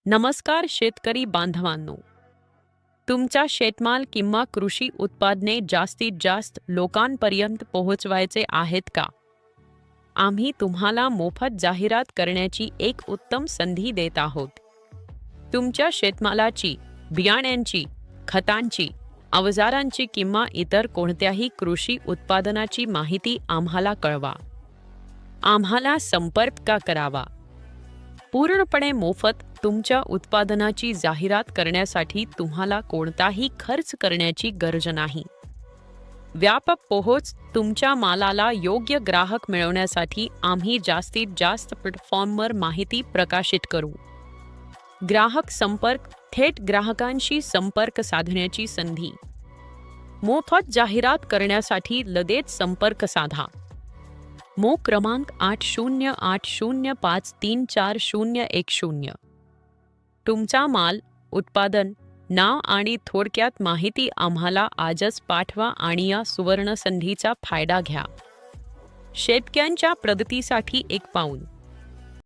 नमस्कार शेतकरी बांधवांनो, तुमचा शेतमाल किंवा कृषी उत्पादने जास्तीत जास्त लोकांपर्यंत पोहोचवायचे आहेत का? आम्ही तुम्हाला मोफत जाहिरात करण्याची एक उत्तम संधी देत आहोत. तुमच्या शेतमालाची, बियाण्यांची, खतांची, अवजारांची किंवा इतर कोणत्याही कृषी उत्पादनाची माहिती आम्हाला कळवा. आम्हाला संपर्क करावा. पूर्णपणे मोफत तुमच्या उत्पादनाची जाहिरात करण्यासाठी तुम्हाला कोणताही खर्च करण्याची गरज नाही. व्यापक पोहोच तुमच्या मालाला योग्य ग्राहक मिळवण्यासाठी आम्ही जास्तीत जास्त प्लॅटफॉर्मवर माहिती प्रकाशित करू. ग्राहक संपर्क, थेट ग्राहकांशी संपर्क साधण्याची संधी. मोफत जाहिरात करण्यासाठी लगेच संपर्क साधा. मो क्रमांक 8080534010. तुमचा माल, उत्पादन, नाव आणि थोडक्यात माहिती आम्हाला आजच पाठवा आणि या सुवर्ण संधीचा फायदा घ्या. शेतकऱ्यांच्या प्रगतीसाठी एक पाऊल.